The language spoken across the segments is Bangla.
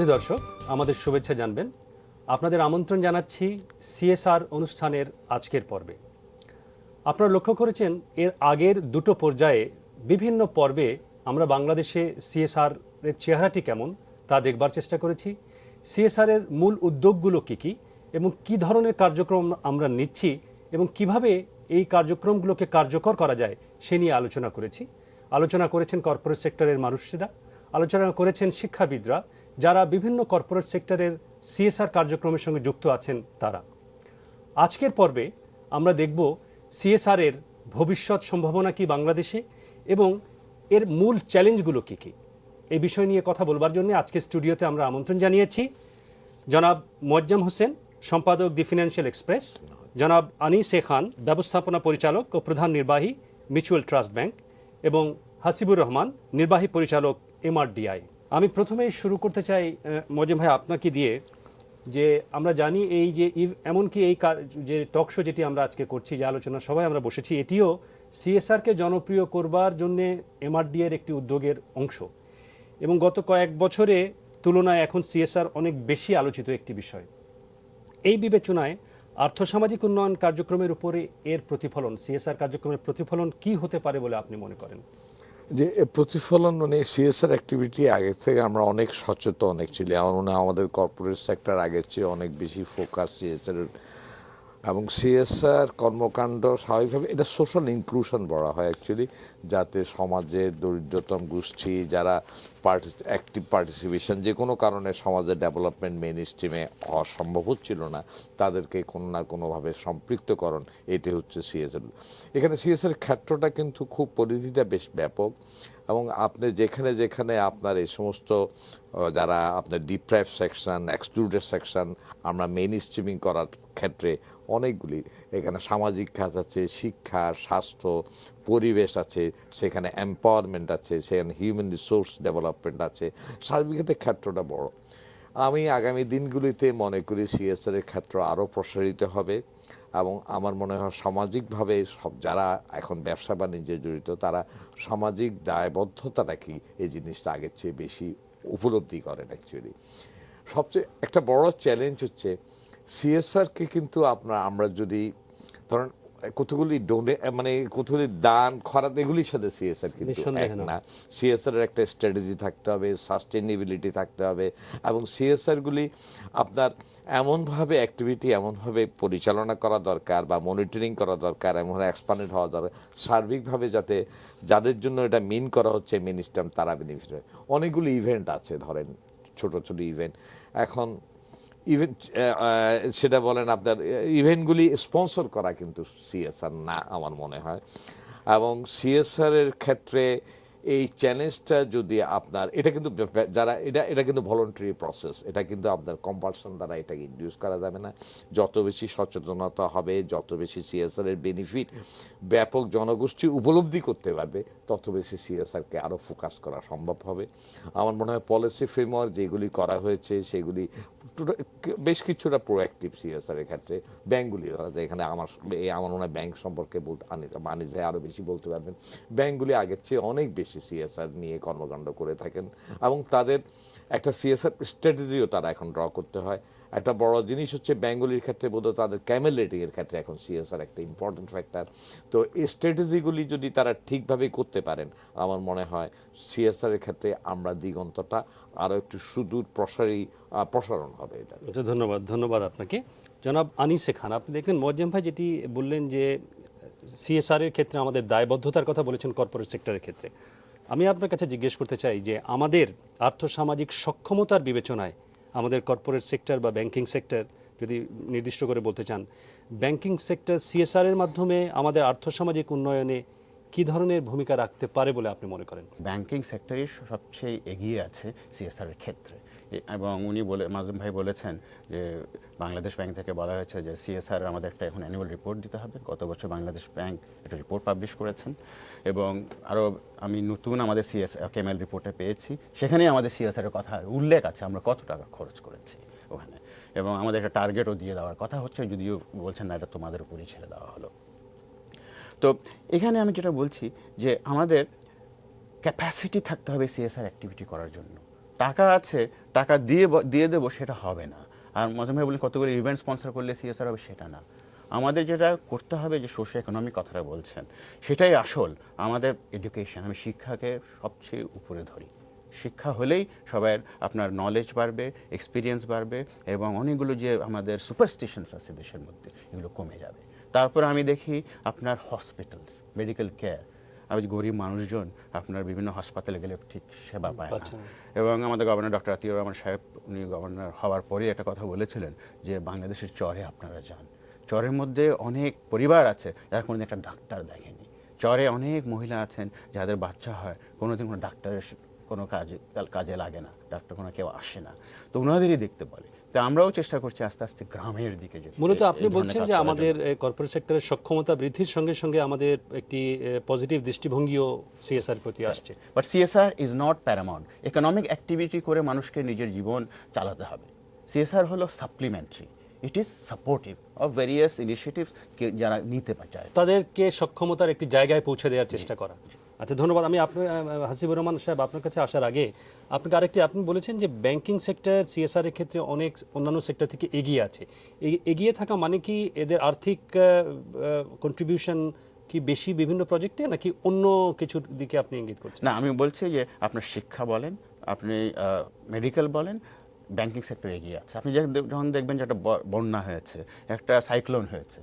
সুধী দর্শক, আমাদের শুভেচ্ছা জানবেন। আপনাদের আমন্ত্রণ জানাচ্ছি সিএসআর অনুষ্ঠানের আজকের পর্বে। আপনারা লক্ষ্য করেছেন এর আগের দুটো পর্যায়ে বিভিন্ন পর্বে আমরা বাংলাদেশে সিএসআর এর চেহারাটি কেমন তা দেখবার চেষ্টা করেছি। সিএসআর এর মূল উদ্যোগগুলো কী কী এবং কী ধরনের কার্যক্রম আমরা নিচ্ছি এবং কিভাবে এই কার্যক্রমগুলোকে কার্যকর করা যায় সে নিয়ে আলোচনা করেছি। আলোচনা করেছেন কর্পোরেট সেক্টরের মানুষেরা, আলোচনা করেছেন শিক্ষাবিদরা, যারা বিভিন্ন কর্পোরেট সেক্টরের সিএসআর কার্যক্রমের সঙ্গে যুক্ত আছেন তারা। আজকের পর্বে আমরা দেখব সিএসআর এর ভবিষ্যৎ সম্ভাবনা কি বাংলাদেশে এবং এর মূল চ্যালেঞ্জগুলো কী কী, এই বিষয় নিয়ে কথা বলবার জন্য আজকে স্টুডিওতে আমরা আমন্ত্রণ জানিয়েছি জনাব মোয়াজ্জেম হোসেন, সম্পাদক দি ফিনান্সিয়াল এক্সপ্রেস, জনাব আনিস এ খান, ব্যবস্থাপনা পরিচালক ও প্রধান নির্বাহী মিউচুয়াল ট্রাস্ট ব্যাংক, এবং হাসিবুর রহমান, নির্বাহী পরিচালক এমআরডিআই। আমি প্রথমেই শুরু করতে চাই মোয়াজ্জেম ভাই আপনাকে দিয়ে, যে আমরা জানি এই যে এমনকি এই যে টক শো যেটি আমরা আজকে করছি, যে আলোচনা সবাই আমরা বসেছি, এটিও সিএসআরকে জনপ্রিয় করবার জন্যে এমআরডিআইয়ের একটি উদ্যোগের অংশ এবং গত কয়েক বছরে তুলনায় এখন সিএসআর অনেক বেশি আলোচিত একটি বিষয়। এই বিবেচনায় আর্থসামাজিক উন্নয়ন কার্যক্রমের উপরে এর প্রতিফলন, সিএসআর কার্যক্রমের প্রতিফলন কি হতে পারে বলে আপনি মনে করেন? যে প্রতিফলন মানে সিএসআর অ্যাক্টিভিটি আগের থেকে আমরা অনেক সচেতন অ্যাকচুয়ালি। আমার মনে হয় আমাদের কর্পোরেট সেক্টর আগের চেয়ে অনেক বেশি ফোকাস সিএসআর, এবং সিএসআর কর্মকাণ্ড স্বাভাবিকভাবে এটা সোশ্যাল ইনক্লুশন বলা হয় অ্যাকচুয়ালি, যাতে সমাজের দরিদ্রতম গোষ্ঠী যারা অ্যাক্টিভ পার্টিসিপেশন যে কোনো কারণে সমাজের ডেভেলপমেন্ট মেইন স্ট্রিমে হওয়া সম্ভব হচ্ছিল না, তাদেরকে কোনো না কোনোভাবে সম্পৃক্তকরণ, এটি হচ্ছে সিএসআর। এখানে সিএসআর ক্ষেত্রটা কিন্তু খুব পরিধিটা বেশ ব্যাপক, এবং আপনি যেখানে যেখানে আপনার এই সমস্ত যারা আপনার ডিপ্রাইভ সেকশন, এক্সক্লুডেড সেকশন আমরা মেইন স্ট্রিমিং করার ক্ষেত্রে অনেকগুলি এখানে সামাজিক কাজ আছে, শিক্ষা, স্বাস্থ্য, পরিবেশ আছে, সেখানে এম্পাওয়ারমেন্ট আছে, সেখানে হিউম্যান রিসোর্স ডেভেলপমেন্ট আছে, সার্বিক ক্ষেত্রটা বড়। আমি আগামী দিনগুলিতে মনে করি সিএসআর এর ক্ষেত্র আরও প্রসারিত হবে, এবং আমার মনে হয় সামাজিকভাবে সব যারা এখন ব্যবসা বাণিজ্যে জড়িত তারা সামাজিক দায়বদ্ধতাটা কি এই জিনিসটা আগের চেয়ে বেশি উপলব্ধি করেন অ্যাকচুয়ালি। সবচেয়ে একটা বড় চ্যালেঞ্জ হচ্ছে সিএসআরকে কিন্তু আমরা যদি ধরেন কতগুলি কতগুলি দান খরাত এগুলির সাথে সিএসআর কিন্তু এক না। সিএসআর এর একটা স্ট্র্যাটেজি থাকতে হবে, সাস্টেনেবিলিটি থাকতে হবে, এবং সিএসআরগুলি আপনার এমনভাবে অ্যাক্টিভিটি এমনভাবে পরিচালনা করা দরকার বা মনিটরিং করা দরকার, এমনভাবে এক্সপান্ডেড হওয়া দরকার সার্বিকভাবে, যাতে যাদের জন্য এটা মিন করা হচ্ছে মেইন স্ট্রিম তারা বেনিফিট হয়। অনেকগুলো ইভেন্ট আছে, ধরেন ছোট ছোট ইভেন্ট এখন ইভেন্ট সেটা বলেন আপনার ইভেন্টগুলি স্পন্সর করা কিন্তু সিএসআর না আমার মনে হয়। এবং সিএসআর এর ক্ষেত্রে এই চ্যালেঞ্জটা যদি আপনার এটা কিন্তু যারা এটা কিন্তু ভলান্টারি প্রসেস, এটা কিন্তু আপনার কম্পালশন দ্বারা এটাকে ইনডিউস করা যাবে না। যত বেশি সচেতনতা হবে, যত বেশি সিএসআর এর বেনিফিট ব্যাপক জনগোষ্ঠী উপলব্ধি করতে পারবে, তত বেশি সিএসআরকে আরও ফোকাস করা সম্ভব হবে। আমার মনে হয় পলিসি ফ্রেমওয়ার্ক যেগুলি করা হয়েছে সেগুলি বেশ কিছুটা প্রোঅ্যাক্টিভ সিএসআর এর ক্ষেত্রে। ব্যাঙ্কগুলি এখানে আমার মনে হয় ব্যাংক সম্পর্কে আনিস ভাই আরও বেশি বলতে পারবেন। ব্যাঙ্কগুলি আগের চেয়ে অনেক বেশি সিএসআর নিয়ে কর্মকাণ্ড করে থাকেন, এবং তাদের একটা সিএসআর স্ট্র্যাটেজিও তারা এখন ড্র করতে হয়। একটা বড় জিনিস হচ্ছে ব্যাঙ্কগুলির ক্ষেত্রে বোধহয় তাদের ক্যামেল রেটিং এর ক্ষেত্রে এখন সিএসআর একটা ইম্পর্টেন্ট ফ্যাক্টর। তো এই স্ট্র্যাটেজিগুলি যদি তারা ঠিকভাবে করতে পারেন, আমার মনে হয় সিএসআর এর ক্ষেত্রে আমরা দিগন্তটা আরও একটু সুদূর প্রসারণ হবে। এটা ধন্যবাদ আপনাকে। জনাব আনিস এ খান, আপনি দেখলেন মোয়াজ্জেম ভাই যেটি বললেন যে সিএসআর এর ক্ষেত্রে আমাদের দায়বদ্ধতার কথা বলেছেন কর্পোরেট সেক্টরের ক্ষেত্রে। আমি আপনার কাছে জিজ্ঞেস করতে চাই যে আমাদের আর্থসামাজিক সক্ষমতার বিবেচনায় আমাদের কর্পোরেট সেক্টর বা ব্যাংকিং সেক্টর, যদি নির্দিষ্ট করে বলতে চান, ব্যাংকিং সেক্টর সিএসআর এর মাধ্যমে আমাদের আর্থসামাজিক উন্নয়নে কী ধরনের ভূমিকা রাখতে পারে বলে আপনি মনে করেন? ব্যাংকিং সেক্টরই সবচেয়ে এগিয়ে আছে সিএসআর এর ক্ষেত্রে, এবং উনি মাযুম ভাই বলেছেন যে বাংলাদেশ ব্যাংক থেকে বলা হয়েছে যে সিএসআর আমাদের একটা এখন অ্যানুয়াল রিপোর্ট দিতে হবে। গত বছর বাংলাদেশ ব্যাংক একটা রিপোর্ট পাবলিশ করেছেন, এবং আরও আমি নতুন আমাদের কেএমএল রিপোর্টে পেয়েছি, সেখানেই আমাদের সিএসআর এর কথা উল্লেখ আছে আমরা কত টাকা খরচ করেছি ওখানে, এবং আমাদের একটা টার্গেটও দিয়ে দেওয়ার কথা হচ্ছে, যদিও বলছেন না এটা তোমাদের উপরই ছেড়ে দেওয়া হলো। তো এখানে আমি যেটা বলছি যে আমাদের ক্যাপাসিটি থাকতে হবে সিএসআর অ্যাক্টিভিটি করার জন্য, টাকা আছে, টাকা দিয়ে দেবো সেটা হবে না। আর মজাম ভাই বলেন কতগুলো ইভেন্ট স্পন্সর করলে সিএসআর হবে, সেটা না। আমাদের যেটা করতে হবে, যে সোশ্যাল ইকোনমিক কথাটা বলছেন, সেটাই আসল। আমাদের এডুকেশন, আমি শিক্ষাকে সবচেয়ে উপরে ধরি। শিক্ষা হলেই সবার আপনার নলেজ বাড়বে, এক্সপিরিয়েন্স বাড়বে, এবং অনেকগুলো যে আমাদের সুপারস্টিশনস আছে দেশের মধ্যে, এগুলো কমে যাবে। তারপর আমি দেখি আপনার হসপিটালস, মেডিকেল কেয়ার, আমি গরিব মানুষজন আপনার বিভিন্ন হাসপাতালে গেলে ঠিক সেবা পায় না। এবং আমাদের গভর্নর ডক্টর আতিউর রহমান সাহেব, উনি গভর্নর হওয়ার পরে একটা কথা বলেছিলেন যে বাংলাদেশের চরে আপনারা যান, চরের মধ্যে অনেক পরিবার আছে যারা কোনোদিন একটা ডাক্তার দেখেনি। চরে অনেক মহিলা আছেন যাদের বাচ্চা হয়, কোনোদিন কোনো ডাক্তারের কোনো কাজে লাগে না, ডাক্তার কোনো কেউ আসে না, তো ওনাদেরই দেখতে বলে। তো আমরাও চেষ্টা করছি আস্তে আস্তে গ্রামের দিকে যেতে। মূলত আপনি বলছেন যে আমাদের কর্পোরেট সেক্টরের সক্ষমতা বৃদ্ধির সঙ্গে সঙ্গে আমাদের একটি পজিটিভ দৃষ্টিভঙ্গিও সিএসআর প্রতি আসছে। But CSR is not Paramount. Economic activity করে মানুষকে নিজের জীবন চালাতে হবে। সিএসআর হলো supplementary, it is supportive of various initiatives যারা নিতে চায়, তাদেরকে সক্ষমতার একটি জায়গায় পৌঁছে দেওয়ার চেষ্টা করা। আচ্ছা, ধন্যবাদ। আমি আপনার হাসিবুর রহমান সাহেব, আপনার কাছে আসার আগে আপনাকে আরেকটি, আপনি বলেছেন যে ব্যাংকিং সেক্টর সিএসআর এর ক্ষেত্রে অনেক অন্যান্য সেক্টর থেকে এগিয়ে আছে। এগিয়ে থাকা মানে কি এদের আর্থিক কন্ট্রিবিউশন কি বেশি বিভিন্ন প্রজেক্টে, নাকি অন্য কিছুর দিকে আপনি ইঙ্গিত করছেন? না, আমি বলছি যে আপনার শিক্ষা বলেন, আপনি মেডিকেল বলেন, ব্যাংকিং সেক্টর এগিয়ে আছে। আপনি যখন দেখবেন যে একটা বন্যা হয়েছে, একটা সাইক্লোন হয়েছে,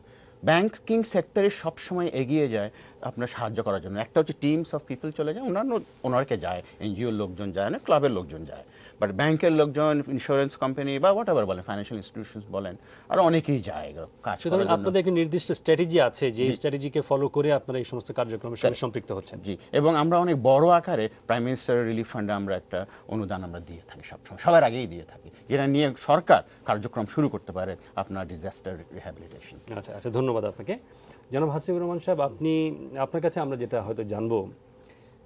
ব্যাংকিং সেক্টরে সবসময় এগিয়ে যায় আপনার সাহায্য করার জন্য। একটা হচ্ছে টিমস অফ পিপল চলে যায়, ওনারকে যায়, এনজিওর লোকজন যায় না, ক্লাবের লোকজন যায়, বাট ব্যাংকের লোকজন, ইন্স্যুরেন্স কোম্পানি বা হোয়াট এভার বলেন, ফাইন্যান্সিয়াল ইনস্টিটিউশনস বলেন, আর অনেকেই যায় কাজ করার জন্য। আপনাদের একটি নির্দিষ্ট স্ট্র্যাটেজি আছে, যে স্ট্র্যাটেজিকে ফলো করে আপনারা এই সমস্ত কার্যক্রমের সঙ্গে সম্পৃক্ত হচ্ছেন। জি, এবং আমরা অনেক বড় আকারে প্রাইম মিনিস্টার রিলিফ ফান্ডে আমরা একটা অনুদান আমরা দিয়ে থাকি সবসময়, সবার আগেই দিয়ে থাকি, যেটা নিয়ে সরকার কার্যক্রম শুরু করতে পারে আপনার ডিজাস্টার রিহ্যাবিলিটেশন। আচ্ছা আচ্ছা, ধন্যবাদ আপনাকে। জনাব হাসিবুর রহমান সাহেব, আপনার কাছে আমরা যেটা হয়তো জানবো,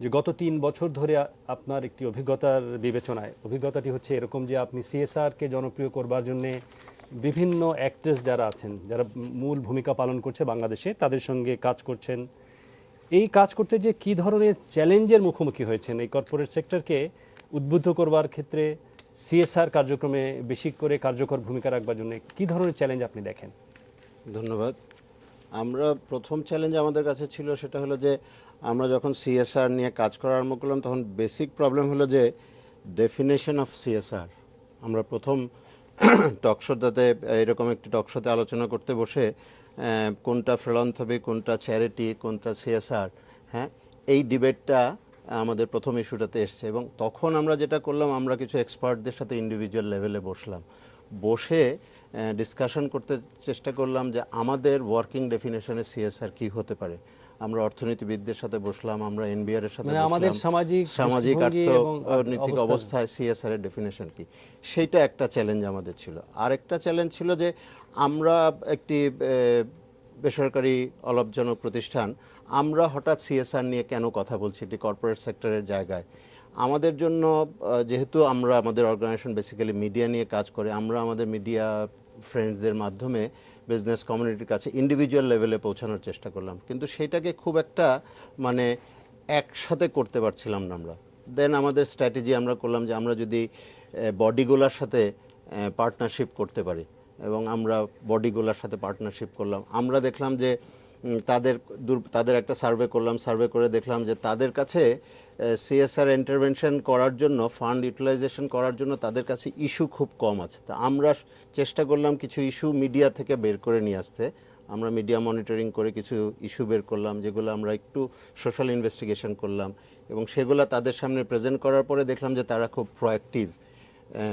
যে গত 3 বছর ধরে আপনার একটি অভিজ্ঞতার বিবেচনায়, অভিজ্ঞতাটি হচ্ছে এরকম যে আপনি সিএসআরকে জনপ্রিয় করবার জন্য বিভিন্ন অ্যাক্টর্স যারা আছেন, যারা মূল ভূমিকা পালন করছে বাংলাদেশে, তাদের সঙ্গে কাজ করছেন। এই কাজ করতে যে কি ধরনের চ্যালেঞ্জের মুখোমুখি হয়েছেন এই কর্পোরেট সেক্টরকে উদ্বুদ্ধ করবার ক্ষেত্রে, সিএসআর কার্যক্রমে বেশি করে কার্যকর ভূমিকা রাখবার জন্য কি ধরনের চ্যালেঞ্জ আপনি দেখেন? ধন্যবাদ। আমরা প্রথম চ্যালেঞ্জ আমাদের কাছে ছিল, সেটা হলো যে আমরা যখন সিএসআর নিয়ে কাজ করা আরম্ভ করলাম, তখন বেসিক প্রবলেম হলো যে ডেফিনেশন অফ সিএসআর। আমরা প্রথম টকশোতে, এরকম একটি টকশোতে আলোচনা করতে বসে কোনটা ফিলান্থ্রপি, কোনটা চ্যারিটি, কোনটা সিএসআর, হ্যাঁ, এই ডিবেটটা আমাদের প্রথম ইস্যুটাতে এসছে। এবং তখন আমরা যেটা করলাম, আমরা কিছু এক্সপার্টদের সাথে ইন্ডিভিজুয়াল লেভেলে বসে ডিসকাশন করতে চেষ্টা করলাম যে আমাদের ওয়ার্কিং ডেফিনেশনে সিএসআর কি হতে পারে। আমরা অর্থনীতিবিদদের সাথে বসলাম, আমরা এনবিআর এর সাথে মানে আমাদের সামাজিক অর্থনৈতিক অবস্থায় সিএসআর এর ডেফিনেশন কি, সেইটা একটা চ্যালেঞ্জ আমাদের ছিল। আরেকটা চ্যালেঞ্জ ছিল যে আমরা একটি বেসরকারি অলাভজনক প্রতিষ্ঠান, আমরা হঠাৎ সিএসআর নিয়ে কেন কথা বলছি একটি কর্পোরেট সেক্টরের জায়গায়। আমাদের জন্য, যেহেতু আমরা, আমাদের অর্গানাইজেশন বেসিক্যালি মিডিয়া নিয়ে কাজ করে, আমরা আমাদের মিডিয়া ফ্রেন্ডসদের মাধ্যমে বিজনেস কমিউনিটির কাছে ইন্ডিভিজুয়াল লেভেলে পৌঁছানোর চেষ্টা করলাম, কিন্তু সেটাকে খুব একটা মানে একসাথে করতে পারছিলাম না আমরা। দেন আমাদের স্ট্র্যাটেজি আমরা করলাম যে আমরা যদি বডিগুলোর সাথে পার্টনারশিপ করতে পারি, এবং আমরা বডিগুলোর সাথে পার্টনারশিপ করলাম। আমরা দেখলাম যে তাদের একটা সার্ভে করলাম, সার্ভে করে দেখলাম যে তাদের কাছে সিএসআর ইন্টারভেনশন করার জন্য, ফান্ড ইউটিলাইজেশন করার জন্য তাদের কাছে ইস্যু খুব কম আছে। তা আমরা চেষ্টা করলাম কিছু ইস্যু মিডিয়া থেকে বের করে নিয়ে আসতে। আমরা মিডিয়া মনিটরিং করে কিছু ইস্যু বের করলাম, যেগুলো আমরা একটু সোশ্যাল ইনভেস্টিগেশন করলাম, এবং সেগুলো তাদের সামনে প্রেজেন্ট করার পরে দেখলাম যে তারা খুব প্রোঅ্যাক্টিভ।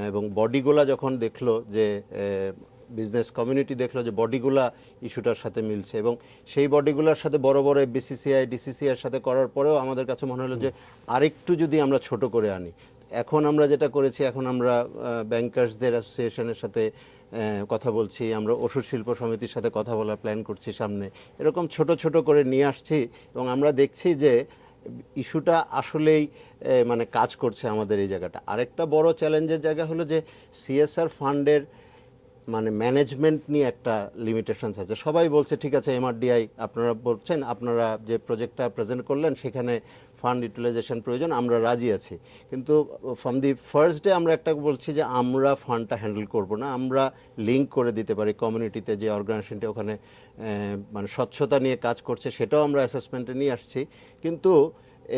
এবং বডিগুলা যখন দেখলো, যে বিজনেস কমিউনিটি দেখলো যে বডিগুলা ইস্যুটার সাথে মিলছে, এবং সেই বডিগুলোর সাথে বড় বড় বিসিসিআই, ডিসিসিআর সাথে করার পরেও আমাদের কাছে মনে হলো যে আরেকটু যদি আমরা ছোট করে আনি। এখন আমরা যেটা করেছি, এখন আমরা ব্যাংকার্সদের অ্যাসোসিয়েশনের সাথে কথা বলছি, আমরা ওষুধ শিল্প সমিতির সাথে কথা বলার প্ল্যান করছি সামনে, এরকম ছোট ছোট করে নিয়ে আসছি, এবং আমরা দেখছি যে ইস্যুটা আসলেই মানে কাজ করছে আমাদের এই জায়গাটা। আরেকটা বড় চ্যালেঞ্জের জায়গা হলো যে সিএসআর ফান্ডের মানে ম্যানেজমেন্ট নিয়ে একটা লিমিটেশনস আছে। সবাই বলছে ঠিক আছে এমআরডিআই আপনারা বলছেন, আপনারা যে প্রজেক্টটা প্রেজেন্ট করলেন সেখানে ফান্ড ইউটিলাইজেশন প্রয়োজন, আমরা রাজি আছি। কিন্তু ফ্রম দি ফার্স্ট ডে আমরা একটা বলছি যে আমরা ফান্ডটা হ্যান্ডেল করব না, আমরা লিঙ্ক করে দিতে পারি কমিউনিটিতে যে অর্গানাইজেশনটা ওখানে মানে স্বচ্ছতা নিয়ে কাজ করছে, সেটাও আমরা অ্যাসেসমেন্টে নিয়ে আসছি। কিন্তু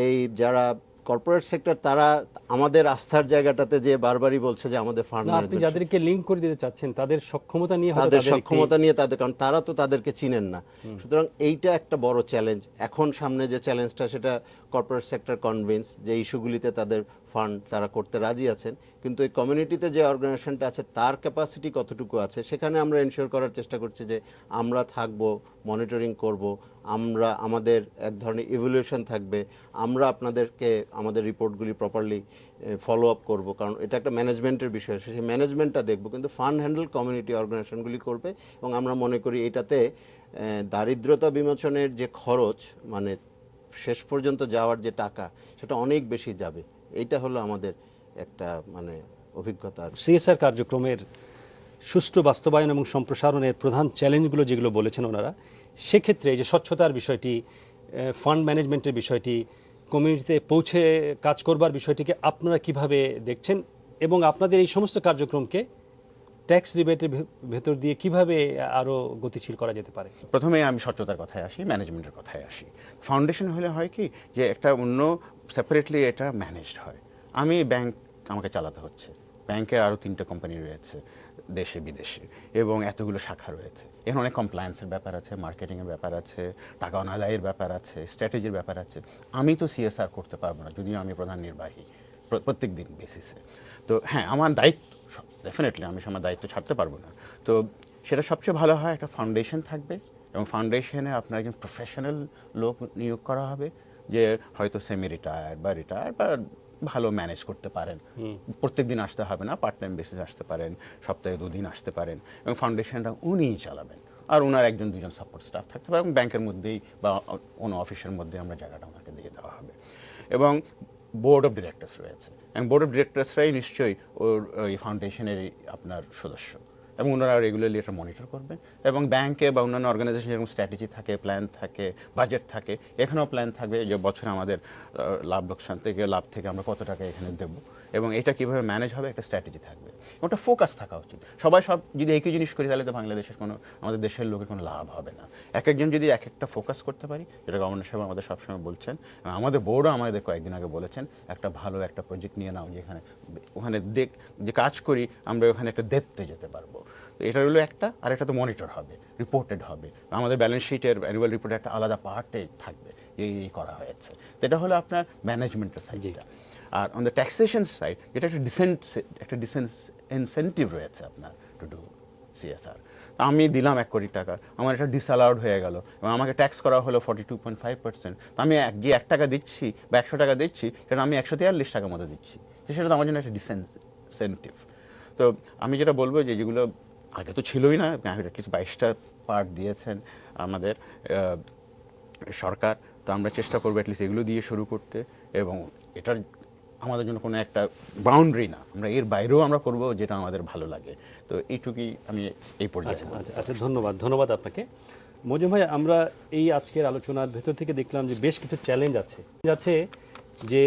এই যারা কর্পোরেট সেক্টর তারা আমাদের আস্থার জায়গাটাতে যে বারবারই বলছে যে আমাদের ফান্ড না, আপনি যাদেরকে লিংক করে দিতে চাচ্ছেন তাদের সক্ষমতা নিয়ে হয়তো তাদের তাদের একটি- সক্ষমতা নিয়ে তাদের, কারণ তারা তো তাদেরকে চিনেন না। সুতরাং এইটা একটা বড় চ্যালেঞ্জ। এখন সামনে যে চ্যালেঞ্জটা, সেটা কর্পোরেট সেক্টর কনভিন্স যে ইস্যুগুলিতে তাদের ফান্ড তারা করতে রাজি আছেন, কিন্তু এই কমিউনিটিতে যে অর্গানাইজেশনটা আছে তার ক্যাপাসিটি কতটুকু আছে, সেখানে আমরা এনশিওর করার চেষ্টা করছি যে আমরা থাকবো, মনিটরিং করব, আমরা আমাদের এক ধরনের ইভ্যালুয়েশন থাকবে, আমরা আপনাদেরকে আমাদের রিপোর্টগুলি প্রপারলি ফলো আপ করব, কারণ এটা একটা ম্যানেজমেন্টের বিষয়, সেই ম্যানেজমেন্টটা দেখব। কিন্তু ফান্ড হ্যান্ডেল কমিউনিটি অর্গানাইজেশনগুলি করবে। এবং আমরা মনে করি এটাতে দারিদ্রতা বিমোচনের যে খরচ, মানে শেষ পর্যন্ত যাওয়ার যে টাকা, সেটা অনেক বেশি যাবে। এইটা হলো আমাদের একটা মানে অভিজ্ঞতা। সিএসআর কার্যক্রমের সুষ্ঠু বাস্তবায়ন এবং সম্প্রসারণের প্রধান চ্যালেঞ্জগুলো যেগুলো বলেছেন ওনারা, সেক্ষেত্রে এই যে স্বচ্ছতার বিষয়টি, ফান্ড ম্যানেজমেন্টের বিষয়টি, কমিউনিটিতে পৌঁছে কাজ করবার বিষয়টিকে আপনারা কিভাবে দেখছেন, এবং আপনাদের এই সমস্ত কার্যক্রমকে ট্যাক্স রিবেটের ভেতর দিয়ে কিভাবে আরও গতিশীল করা যেতে পারে? প্রথমে আমি স্বচ্ছতার কথায় আসি, ম্যানেজমেন্টের কথায় আসি। ফাউন্ডেশন হলে হয় কি যে একটা অন্য সেপারেটলি এটা ম্যানেজড হয়। আমি ব্যাংক আমাকে চালাতে হচ্ছে, ব্যাংকে আরও 3টে কোম্পানি রয়েছে দেশে বিদেশে, এবং এতগুলো শাখা রয়েছে। এখানে অনেক কমপ্লায়েন্সের ব্যাপার আছে, মার্কেটিংয়ের ব্যাপার আছে, টাকা অনাদায়ের ব্যাপার আছে, স্ট্র্যাটেজির ব্যাপার আছে। আমি তো সিএসআর করতে পারবো না, যদিও আমি প্রধান নির্বাহী প্রত্যেক দিন বেসিসে। তো হ্যাঁ, আমার দায়িত্ব ডেফিনেটলি, আমি আমার দায়িত্ব ছাড়তে পারবো না। তো সেটা সবচেয়ে ভালো হয় একটা ফাউন্ডেশন থাকবে, এবং ফাউন্ডেশনে আপনার একজন প্রফেশনাল লোক নিয়োগ করা হবে, যে হয়তো সেমি রিটায়ার্ড বা রিটায়ার্ড বা ভালো ম্যানেজ করতে পারেন। প্রত্যেক দিন আসতে হবে না, পার্ট টাইম বেসিস আসতে পারেন, সপ্তাহে 2 দিন আসতে পারেন, এবং ফাউন্ডেশনটা উনিই চালাবেন। আর ওনার 1-2জন সাপোর্ট স্টাফ থাকতে পারে, এবং ব্যাংকের মধ্যেই বা কোনো অফিসের মধ্যে আমরা জায়গাটা ওনাকে দিয়ে দেওয়া হবে। এবং বোর্ড অফ ডিরেক্টরস রয়েছে, এবং বোর্ড অফ ডিরেক্টরসরাই নিশ্চয়ই ওই ফাউন্ডেশনেরই আপনার সদস্য, এবং ওনারা রেগুলারলি এটা মনিটর করবে। এবং ব্যাংকে বা অন্যান্য অর্গানাইজেশন যেরকম স্ট্র্যাটেজি থাকে, প্ল্যান থাকে, বাজেট থাকে, এখানেও প্ল্যান থাকবে যে বছরে আমাদের লাভ লোকসান থেকে, লাভ থেকে আমরা কত টাকা এখানে দেবো, এবং এটা কীভাবে ম্যানেজ হবে, একটা স্ট্র্যাটেজি থাকবে। ওটা ফোকাস থাকা উচিত। সবাই সব যদি একই জিনিস করি, তাহলে তো বাংলাদেশের কোনো, আমাদের দেশের লোকের কোনো লাভ হবে না। এক একজন যদি এক একটা ফোকাস করতে পারি, যেটা গভর্নর সাহেব আমাদের সবসময় বলছেন, আমাদের বোর্ডও আমাদের কয়েকদিন আগে বলেছেন, একটা ভালো একটা প্রজেক্ট নিয়ে নাও, যেখানে ওখানে যে কাজ করি আমরা ওখানে একটা দেখতে যেতে পারবো। তো এটা হলো একটা, আর এটা তো মনিটর হবে, রিপোর্টেড হবে। আমাদের ব্যালেন্স শিটের অ্যানুয়াল রিপোর্টে একটা আলাদা পার্টে থাকবে এই করা হয়েছে। তো এটা হলো আপনার ম্যানেজমেন্টের সাইডটা। আর অন দ্য ট্যাক্সেশন সাইড, যেটা একটা ইনসেন্টিভ রয়েছে আপনার টু ডু সিএসআর। আমি দিলাম 1 কোটি টাকা, আমার এটা ডিসঅ্যালাউড হয়ে গেল, এবং আমাকে ট্যাক্স করা হলো 42.5%। তো আমি যে 1 টাকা দিচ্ছি বা 100 টাকা দিচ্ছি, সেটা আমি 143 টাকার মতো দিচ্ছি। তো সেটা তো আমার জন্য একটা ডিসইনসেন্টিভ। তো আমি যেটা বলবো যে যেগুলো আগে তো ছিলই না, কিছু 22টা পার্ট দিয়েছেন আমাদের সরকার। তো আমরা চেষ্টা করবো অ্যাটলিস্ট এগুলো দিয়ে শুরু করতে, এবং এটার আমাদের জন্য কোনো একটা বাউন্ডারি না, আমরা এর বাইরেও আমরা করব যেটা আমাদের ভালো লাগে। তো এইটুকুই আমি এই পর্যায়ে। আচ্ছা, ধন্যবাদ আপনাকে মজিম ভাই। আমরা এই আজকের আলোচনার ভেতর থেকে দেখলাম যে বেশ কিছু চ্যালেঞ্জ আছে যে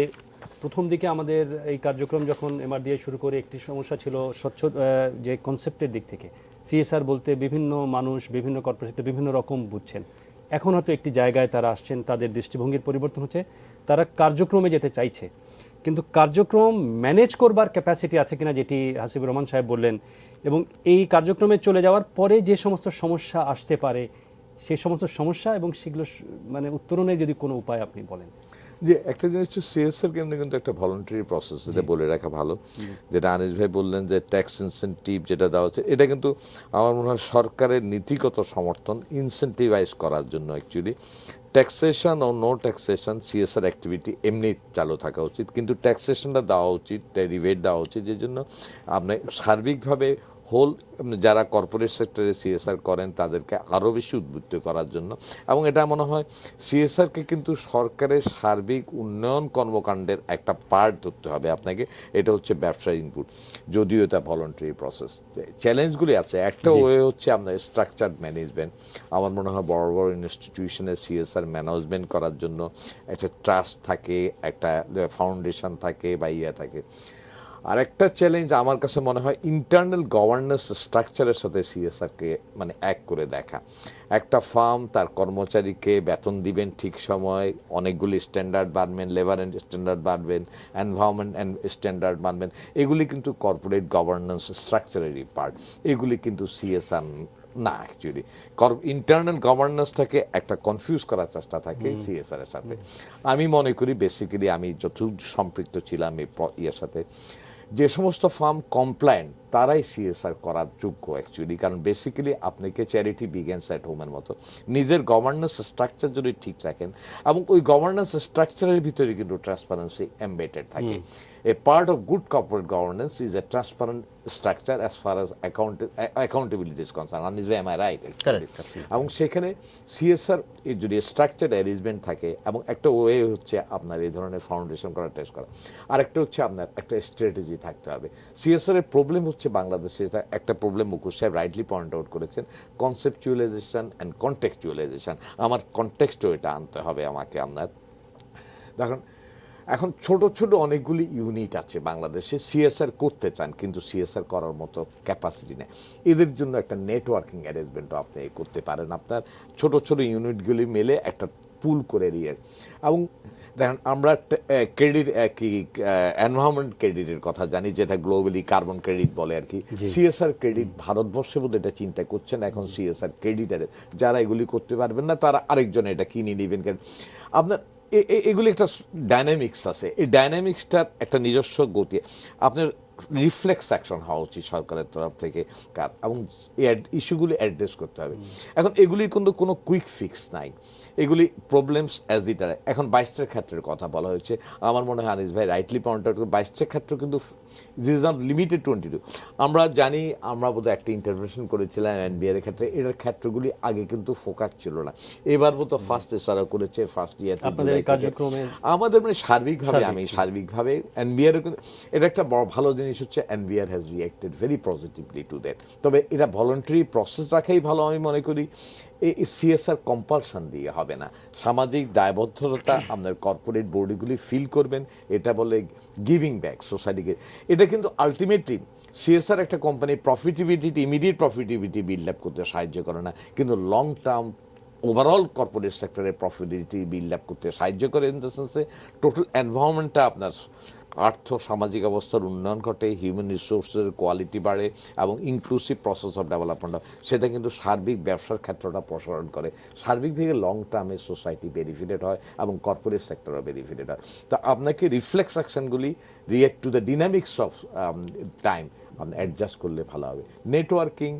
প্রথম দিকে আমাদের এই কার্যক্রম যখন এমআরডিআই শুরু করে, একটি সমস্যা ছিল স্বচ্ছ যে কনসেপ্টের দিক থেকে। সিএসআর বলতে বিভিন্ন মানুষ, বিভিন্ন কর্পোরেট বিভিন্ন রকম বুঝছেন। এখন হয়তো একটি জায়গায় তারা আসছেন, তাদের দৃষ্টিভঙ্গির পরিবর্তন হচ্ছে, তারা কার্যক্রমে যেতে চাইছে, কিন্তু কার্যক্রম ম্যানেজ করবার ক্যাপাসিটি আছে কিনা, যেটি হাসিবুর রহমান সাহেব বললেন, এবং এই কার্যক্রমে চলে যাওয়ার পরে যে সমস্ত সমস্যা আসতে পারে, সেই সমস্ত সমস্যা এবং সেগুলো মানে উত্তরণের যদি কোনো উপায় আপনি বলেন। যে একটা জিনিস হচ্ছে সিএসআর কেন্দ্রে কিন্তু একটা ভলান্টারি প্রসেস, এটা বলে রাখা ভালো। যেটা আনিস ভাই বললেন যে ট্যাক্স ইনসেন্টিভ যেটা দেওয়া হচ্ছে, এটা কিন্তু আমার মনে হয় সরকারের নীতিগত সমর্থন ইনসেন্টিভাইজ করার জন্য। অ্যাকচুয়ালি ট্যাক্সেশন ও নো ট্যাক্সেশন সিএসআর অ্যাক্টিভিটি এমনি চালু থাকা উচিত, কিন্তু ট্যাক্সেশনটা দেওয়া উচিত, রিবেট দেওয়া উচিত, যে জন্য আপনার সার্বিকভাবে হোল যারা কর্পোরেট সেক্টরে সিএসআর করেন তাদেরকে আরও বেশি উদ্বুদ্ধ করার জন্য। এবং এটা মনে হয় সিএসআরকে কিন্তু সরকারের সার্বিক উন্নয়ন কর্মকাণ্ডের একটা পার্ট ধরতে হবে আপনাকে। এটা হচ্ছে ব্যবসার ইনপুট, যদিও এটা ভলান্টারি প্রসেস। চ্যালেঞ্জগুলি আছে, একটা ওয়ে হচ্ছে আপনার স্ট্রাকচার ম্যানেজমেন্ট। আমার মনে হয় বড় বড় ইনস্টিটিউশনের সিএসআর ম্যানেজমেন্ট করার জন্য একটা ট্রাস্ট থাকে, একটা ফাউন্ডেশন থাকে বা ইয়ে থাকে। আর একটা চ্যালেঞ্জ আমার কাছে মনে হয় ইন্টারনাল গভর্নেন্স স্ট্রাকচারের সাথে সিএসআরকে মানে এক করে দেখা। একটা ফার্ম তার কর্মচারীকে বেতন দিবেন ঠিক সময়, অনেকগুলি স্ট্যান্ডার্ড বাড়বেন, লেবার অ্যান্ড স্ট্যান্ডার্ড বাড়বেন, এনভায়রনমেন্ট অ্যান্ড স্ট্যান্ডার্ড বাড়বেন, এগুলি কিন্তু কর্পোরেট গভর্নেন্স স্ট্রাকচারেরই পার্ট। এগুলি কিন্তু সিএসআর না, অ্যাকচুয়ালি ইন্টারনাল গভর্নেন্সটাকে একটা কনফিউজ করার চেষ্টা থাকে সিএসআর এর সাথে। আমি মনে করি বেসিক্যালি আমি যতটুকু সম্পৃক্ত ছিলাম এই ইয়ের সাথে, যে সমস্ত ফার্ম কমপ্লায়েন্ট তারাই সিএসআর করার যোগ্য অ্যাকচুয়ালি। কারণ বেসিক্যালি আপনাকে চ্যারিটি বিগেন্স অ্যাট হোমের মতো নিজের গভর্নেন্স স্ট্রাকচার যদি ঠিক রাখেন, এবং ওই গভর্নেন্স স্ট্রাকচারের ভিতরে কিন্তু ট্রান্সপারেন্সি এমবেডেড থাকে। A part of good corporate governance is a transparent structure as far as accountability is concerned. Am I right? Correct. এবং সেখানে সিএসআর যদি স্ট্রাকচার অ্যারেঞ্জমেন্ট থাকে, এবং একটা ওয়ে হচ্ছে আপনার এই ধরনের ফাউন্ডেশন করা, টেস্ট করা, আর একটা হচ্ছে আপনার একটা স্ট্র্যাটেজি থাকতে হবে। সিএসআর এর প্রবলেম হচ্ছে বাংলাদেশে একটা প্রবলেম মুকুশ সাহেব রাইটলি পয়েন্ট আউট করেছেন, কনসেপচুয়ালাইজেশন অ্যান্ড কন্টেক্সচুয়ালাইজেশন। আমার কন্টেক্সটও এটা আনতে হবে আমাকে। আপনার দেখুন এখন ছোট ছোট অনেকগুলি ইউনিট আছে বাংলাদেশে সিএসআর করতে চান, কিন্তু সিএসআর করার মতো ক্যাপাসিটি নেই। এদের জন্য একটা নেটওয়ার্কিং অ্যারেঞ্জমেন্টও আপনি করতে পারেন। আপনার ছোট ছোট ইউনিটগুলি মিলে একটা পুল করে নিয়ে, এবং দেখেন আমরা ক্রেডিট কি এনভায়রনমেন্ট ক্রেডিটের কথা জানি, যেটা গ্লোবালি কার্বন ক্রেডিট বলে আর কি। সিএসআর ক্রেডিট ভারতবর্ষে বোধহয় এটা চিন্তা করছেন এখন। সিএসআর ক্রেডিটার যারা এগুলি করতে পারবেন না তারা আরেকজন এটা কিনে নেবেন। আপনার এগুলি একটা ডাইনামিক্স আছে, এই ডাইনামিক্সটার একটা নিজস্ব গতি, আপনার রিফ্লেক্স অ্যাকশন হওয়া উচিত সরকারের তরফ থেকে, এবং ইস্যুগুলি অ্যাড্রেস করতে হবে। এখন এগুলির কিন্তু কোনো কুইক ফিক্স নাই, এগুলি প্রবলেমস অ্যাজ ইট আর। এখন 22টার ক্ষেত্রের কথা বলা হয়েছে, আমার মনে হয় আনিস ভাই রাইটলি পয়েন্ট আউট করে 22টার ক্ষেত্র কিন্তু দিস ইজ নট লিমিটেড 22। আমরা জানি, আমরা বোধহয় একটা ইন্টারভেনশন করেছিলাম এনবিআর এর ক্ষেত্রে, এটার ক্ষেত্রগুলি আগে কিন্তু ফোকাস ছিল না। এবার বোধহয় ফার্স্ট এসআরা করেছে, ফার্স্ট ইয়ার আমাদের মানে সার্বিকভাবে এনবিআর এটা একটা বড় ভালো জিনিস হচ্ছে NBR has reacted very positively to that. তবে এটা ভলান্টারি প্রসেস রাখাই ভালো আমি মনে করি। এই সিএসআর কম্পালশন দিয়ে হবে না, সামাজিক দায়বদ্ধতা আপনার কর্পোরেট বডিগুলি ফিল করবেন, এটা বলে গিভিং ব্যাক সোসাইটিকে। এটা কিন্তু আলটিমেটলি সিএসআর একটা কোম্পানির profitability, immediate profitability build up করতে সাহায্য করে না, কিন্তু লং টার্ম ওভারঅল কর্পোরেট সেক্টরের প্রফিটেবিলিটি বিল্ড আপ করতে সাহায্য করে। ইন দ্য সেন্সে টোটাল এনভায়রনমেন্টটা আপনার আর্থ সামাজিক অবস্থার উন্নয়ন ঘটে, হিউম্যান রিসোর্সের কোয়ালিটি বাড়ে, এবং ইনক্লুসিভ প্রসেস অফ ডেভেলপমেন্ট হয়। সেটা কিন্তু সার্বিক ব্যবসার ক্ষেত্রটা প্রসারণ করে, সার্বিক থেকে লং টার্মে সোসাইটি বেনিফিটেড হয় এবং কর্পোরেট সেক্টরও বেনিফিটেড হয়। তো আপনাকে রিফ্লেক্স অ্যাকশনগুলি react to the dynamics of time আপনি অ্যাডজাস্ট করলে ভালো হবে। নেটওয়ার্কিং,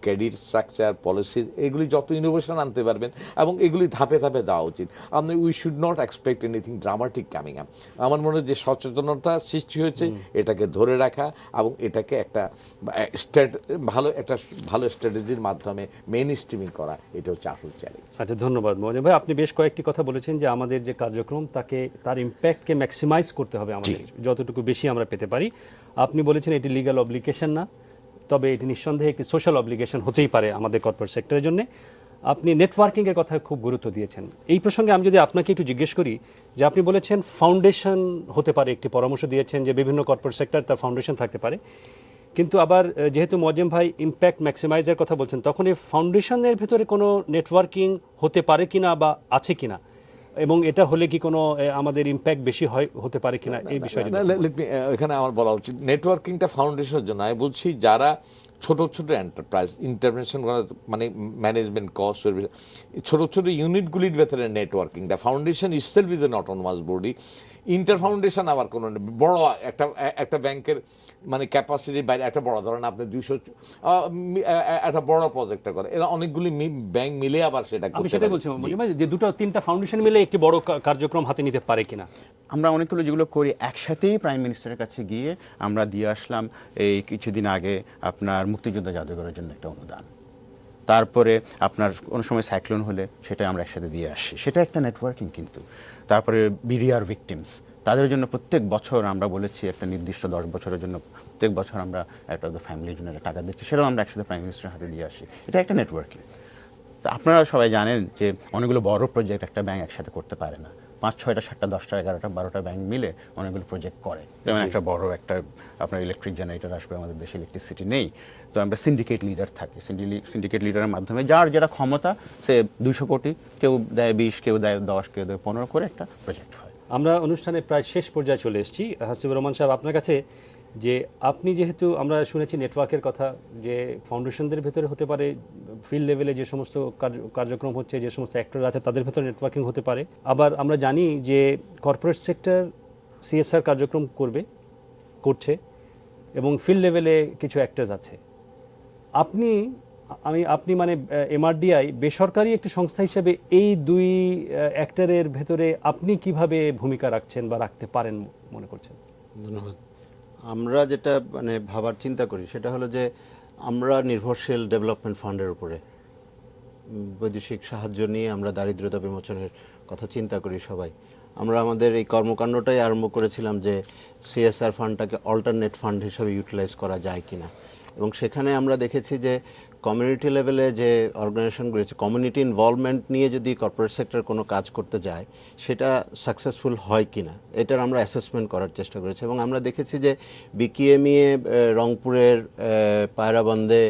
ক্রেডিট স্ট্রাকচার, পলিসি, এগুলি যত ইনোভেশন আনতে পারবেন, এবং এগুলি ধাপে ধাপে দেওয়া উচিত। আপনি we should not expect anything dramatic coming up. আমার মনে হয় যে সচেতনতা সৃষ্টি হয়েছে, এটাকে ধরে রাখা এবং এটাকে একটা ভালো স্ট্র্যাটেজির মাধ্যমে মেইন স্ট্রিমিং করা, এটা হচ্ছে আসল চ্যালেঞ্জ। আচ্ছা, ধন্যবাদ মোয়াজ্জেম ভাই। আপনি বেশ কয়েকটি কথা বলেছেন যে আমাদের যে কার্যক্রম তার ইম্প্যাক্টকে ম্যাক্সিমাইজ করতে হবে, আমাদের যতটুকু বেশি আমরা পেতে পারি। আপনি বলেছেন এটি লিগ্যাল অব্লিগেশন না, তবে এটি নিঃসন্দেহে একটি সোশ্যাল অব্লিগেশন হতেই পারে আমাদের কর্পোরেট সেক্টরের জন্য। আপনি নেটওয়ার্কিংয়ের কথা খুব গুরুত্ব দিয়েছেন। এই প্রসঙ্গে আমি যদি আপনাকে একটু জিজ্ঞেস করি, যে আপনি বলেছেন ফাউন্ডেশন হতে পারে, একটি পরামর্শ দিয়েছেন যে বিভিন্ন কর্পোরেট সেক্টর তার ফাউন্ডেশন থাকতে পারে, কিন্তু আবার যেহেতু মোয়াজ্জেম ভাই ইম্প্যাক্ট ম্যাক্সিমাইজের কথা বলছেন, তখন এই ফাউন্ডেশনের ভেতরে কোনো নেটওয়ার্কিং হতে পারে কিনা বা আছে কিনা, এবং এটা হলে কি কোনো আমাদের ইম্প্যাক্ট বেশি হতে পারে কিনা, এই বিষয়টা এখানে আমার বলা উচিত নেটওয়ার্কিংটা ফাউন্ডেশনের জন্য। আমি বলছি যারা ছোট ছোট এন্টারপ্রাইজ ইন্টারভেনশন করা, মানে ম্যানেজমেন্ট কস্ট, ছোট ছোট ইউনিটগুলির ভেতরে নেটওয়ার্কিংটা, foundation itself is an autonomous body. Inter foundation আবার কোনো বড় একটা ব্যাংকের মানে ক্যাপাসিটির বাইরে একটা বড় ধরেন আপনি 200 একটা বড় প্রজেক্টটা করে, এরা অনেকগুলি ব্যাংক মিলে আবার সেটা আমি করতে সেটাই পারে। বলছি মজিব ভাই, যে দুটো তিনটা ফাউন্ডেশন মিলে একটি বড় কার্যক্রম হাতে নিতে পারে কিনা। আমরা অনেকগুলো যেগুলো করি একসাথেই প্রাইম মিনিস্টারের কাছে গিয়ে আমরা দিয়ে আসলাম এই কিছুদিন আগে আপনার মুক্তিযোদ্ধা জাদুঘরের জন্য একটা অনুদান, তারপরে আপনার কোনো সময় সাইক্লোন হলে সেটা আমরা একসাথে দিয়ে আসি, সেটা একটা নেটওয়ার্কিং। কিন্তু তারপরে বিডিআর ভিকটিমস, তাদের জন্য প্রত্যেক বছর আমরা বলেছি একটা নির্দিষ্ট 10 বছরের জন্য প্রত্যেক বছর আমরা একটা ফ্যামিলির জন্য একটা টাকা দিচ্ছি, সেটাও আমরা একসাথে প্রাইম মিনিস্টারের হাতে দিয়ে আসি, এটা একটা নেটওয়ার্কিং। তো আপনারা সবাই জানেন যে অনেকগুলো বড় প্রজেক্ট একটা ব্যাংক একসাথে করতে পারে না, 5, 6টা, 7টা, 10টা, 11টা, 12টা ব্যাংক মিলে অনেকগুলো প্রজেক্ট করে। যেমন একটা বড় একটা আপনার ইলেকট্রিক জেনারেটর আসবে, আমাদের দেশে ইলেকট্রিসিটি নেই, তো আমরা সিন্ডিকেট লিডার থাকি, সিন্ডিকেট লিডারের মাধ্যমে যার যেটা ক্ষমতা, সে 200 কোটি, কেউ দেয় 20, কেউ দেয় 10, কেউ দেয় 15 করে একটা প্রজেক্ট হয়। আমরা অনুষ্ঠানে প্রায় শেষ পর্যায়ে চলে এসেছি। হাসিবুর রহমান সাহেব, আপনার কাছে যে আপনি যেহেতু আমরা শুনেছি নেটওয়ার্কের কথা, যে ফাউন্ডেশনদের ভেতরে হতে পারে, ফিল্ড লেভেলে যে সমস্ত কার্যক্রম হচ্ছে, যে সমস্ত অ্যাক্টর আছে তাদের ভেতরে নেটওয়ার্কিং হতে পারে, আবার আমরা জানি যে কর্পোরেট সেক্টর সিএসআর কার্যক্রম করছে এবং ফিল্ড লেভেলে কিছু অ্যাক্টার্স আছে। আপনি মানে এমআরডিআই বেসরকারি একটি সংস্থা হিসেবে এই দুই অ্যাক্টরের ভেতরে আপনি কিভাবে ভূমিকা রাখছেন বা রাখতে পারেন মনে করছেন? ধন্যবাদ। আমরা যেটা মানে ভাবার চিন্তা করি সেটা হলো যে আমরা নির্ভরশীল ডেভেলপমেন্ট ফান্ডের উপরে, বৈদেশিক সাহায্য নিয়ে আমরা দারিদ্রতা বিমোচনের কথা চিন্তা করি সবাই। আমরা আমাদের এই কর্মকাণ্ডটাই আরম্ভ করেছিলাম যে সিএসআর ফান্ডটাকে অল্টারনেট ফান্ড হিসেবে ইউটিলাইজ করা যায় কিনা, এবং সেখানে আমরা দেখেছি যে কমিউনিটি লেভেলে যে অর্গানাইজেশনগুলো আছে, কমিউনিটি ইনভলভমেন্ট নিয়ে যদি কর্পোরেট সেক্টর কোনো কাজ করতে যায় সেটা সাকসেসফুল হয় কিনা এটার আমরা অ্যাসেসমেন্ট করার চেষ্টা করেছি। এবং আমরা দেখেছি যে বিকিএমইএ রংপুরের পায়রাবন্দে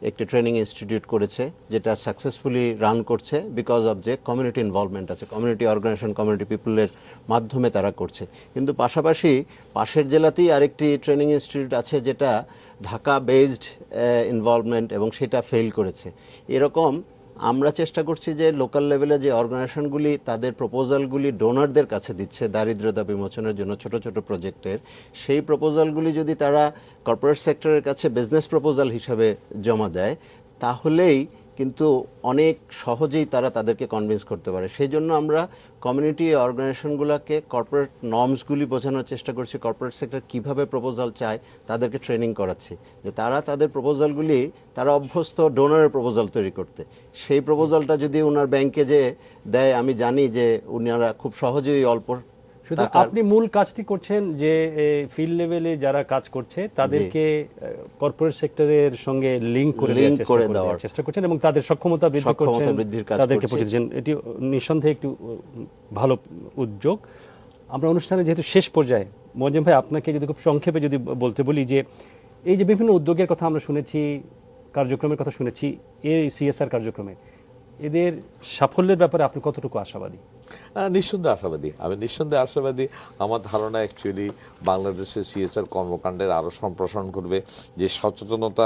একটি ট্রেনিং ইনস্টিটিউট করেছে, যেটা সাকসেসফুলি রান করছে বিকজ অফ যে কমিউনিটি ইনভলভমেন্ট আছে, কমিউনিটি অর্গানাইজেশন, কমিউনিটি পিপুলের মাধ্যমে তারা করছে। কিন্তু পাশাপাশি পাশের জেলাতেই আরেকটি ট্রেনিং ইনস্টিটিউট আছে যেটা ঢাকা বেসড ইনভলভমেন্ট, এবং সেটা ফেল করেছে। এরকম আমরা চেষ্টা করছি যে লোকাল লেভেলে যে অর্গানাইজেশনগুলি তাদের প্রপোজালগুলি ডোনারদের কাছে দিচ্ছে দারিদ্রতা বিমোচনের জন্য ছোট ছোট প্রজেক্টের, সেই প্রপোজালগুলি যদি তারা কর্পোরেট সেক্টরের কাছে বিজনেস প্রপোজাল হিসাবে জমা দেয় তাহলেই কিন্তু অনেক সহজেই তারা তাদেরকে কনভিন্স করতে পারে। সেই জন্য আমরা কমিউনিটি অর্গানাইজেশনগুলোকে কর্পোরেট নর্মসগুলি বোঝানোর চেষ্টা করছি, কর্পোরেট সেক্টর কীভাবে প্রপোজাল চায় তাদেরকে ট্রেনিং করাচ্ছি, যে তারা তাদের প্রপোজালগুলি তারা অভ্যস্ত ডোনারের প্রপোজাল তৈরি করতে। সেই প্রপোজালটা যদি ওনার ব্যাংকে যে দেয়, আমি জানি যে উনারা খুব সহজেই অল্প। সুতরাং আপনি মূল কাজটি করছেন যে ফিল্ড লেভেলে যারা কাজ করছে তাদেরকে কর্পোরেট সেক্টরের সঙ্গে লিংক করে দেওয়ার চেষ্টা করছেন এবং তাদের সক্ষমতা বৃদ্ধি করছেন, তাদেরকে পৌঁছে দিচ্ছেন। এটি নিঃসন্দেহে একটি ভালো উদ্যোগ। আমরা অনুষ্ঠানে যেহেতু শেষ পর্যায়ে, মজিম ভাই আপনাকে যদি খুব সংক্ষেপে যদি বলতে বলি যে এই যে বিভিন্ন উদ্যোগের কথা আমরা শুনেছি, কার্যক্রমের কথা শুনেছি, এই সিএসআর কার্যক্রমে এদের সাফল্যের ব্যাপারে আপনি কতটুকু আশাবাদী? নিঃসন্দেহে আশাবাদী। আমি নিঃসন্দেহে আশাবাদী। আমার ধারণা অ্যাকচুয়ালি বাংলাদেশের সিএসআর কর্মকাণ্ডের আরও সম্প্রসারণ করবে, যে সচেতনতা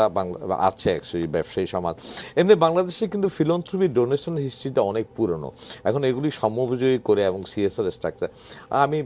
আছে অ্যাকচুয়ালি ব্যবসায়ী সমাজ। এমনি বাংলাদেশে কিন্তু ফিলন্থ্রপি ডোনেশন হিস্ট্রিটা অনেক পুরনো, এখন এগুলি সময়োপযোগী করে এবং সিএসআর স্ট্রাকচার, আমি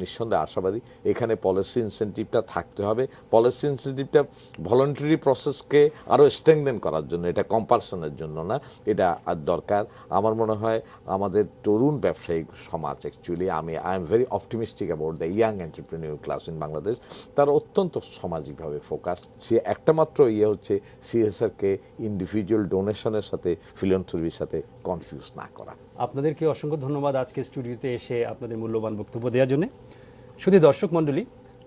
নিঃসন্দেহে আশাবাদী। এখানে পলিসি ইনসেন্টিভটা থাকতে হবে, পলিসি ইনসেন্টিভটা ভলান্টারি প্রসেসকে আরও স্ট্রেংথেন করার জন্য, এটা কম্পালশনের জন্য না, এটা দরকার। আমার মনে হয় আমাদের তরুণ ব্যবসায়িক সমাজ actually, I am very optimistic about the young entrepreneur class in Bangladesh, তারা অত্যন্ত সামাজিকভাবে ফোকাস। সে একটা মাত্র হচ্ছে সিএসআরকে ইন্ডিভিজুয়াল ডোনেশনের সাথে ফিলান্থ্রপির সাথে কনফিউজ না করা। আপনাদেরকে অসংখ্য ধন্যবাদ আজকে স্টুডিওতে এসে আপনাদের মূল্যবান বক্তব্য দেওয়ার জন্য। শুধু দর্শক মণ্ডলী,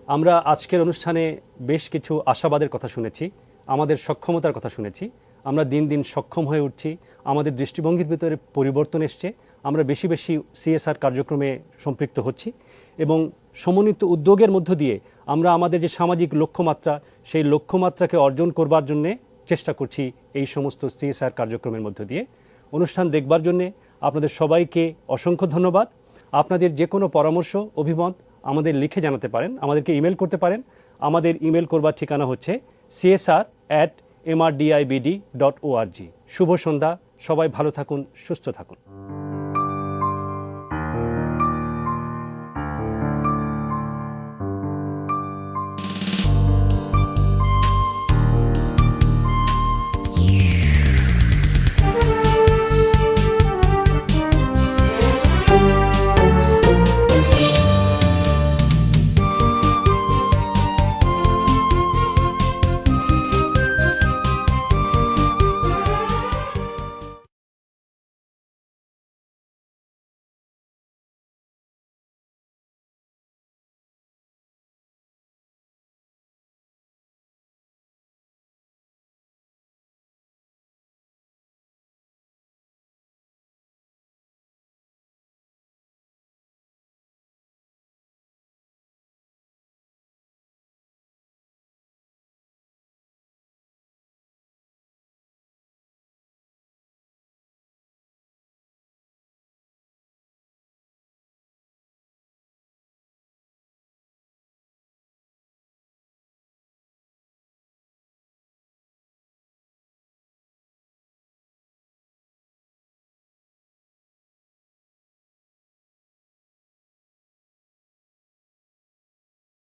আমরা আজকের অনুষ্ঠানে বেশ কিছু আশাবাদের কথা শুনেছি, আমাদের সক্ষমতার কথা শুনেছি। আমরা দিন দিন সক্ষম হয়ে উঠছি, আমাদের দৃষ্টিভঙ্গির ভিতরে পরিবর্তন এসছে, আমরা বেশি বেশি সিএসআর কার্যক্রমে সম্পৃক্ত হচ্ছি এবং সমন্বিত উদ্যোগের মধ্য দিয়ে আমরা আমাদের যে সামাজিক লক্ষ্যমাত্রা, সেই লক্ষ্যমাত্রাকে অর্জন করবার জন্যে চেষ্টা করছি এই সমস্ত সিএসআর কার্যক্রমের মধ্য দিয়ে। অনুষ্ঠান দেখবার জন্যে আপনাদের সবাইকে অসংখ্য ধন্যবাদ। আপনাদের যে কোনো পরামর্শ, অভিমত আমাদের লিখে জানাতে পারেন, আমাদেরকে ইমেল করতে পারেন। আমাদের ইমেল করবার ঠিকানা হচ্ছে csr@mrdibd.org। শুভ সন্ধ্যা, সবাই ভালো থাকুন, সুস্থ থাকুন।